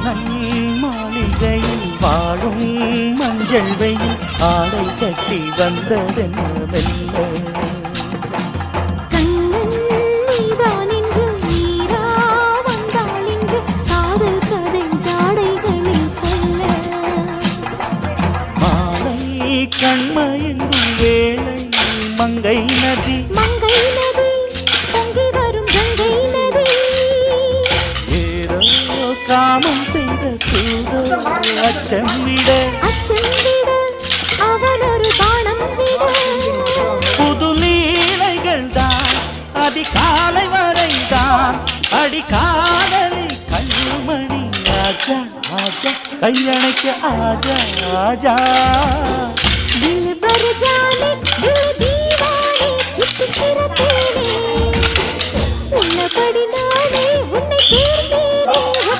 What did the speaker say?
மன்னன் மாளிகையில் வாழும் மஞ்சள் வெயில் ஆடை கட்டி வந்ததென்ன மெல்ல கண்மயங்கும் வேளை மங்கை நதி பொங்கி வரும் கங்கை நதி ஏதோ காமம் செய்த சூதோ அச்சம் விட அவன் ஒரு பானம் புது லீலைகள் தான் அதிகாலை வரைதான் அடிக்காதலி கண்மணி ஆஜா ஆஜா கையணைக்க ஆஜா ஆஜா दिल भर जाने दिल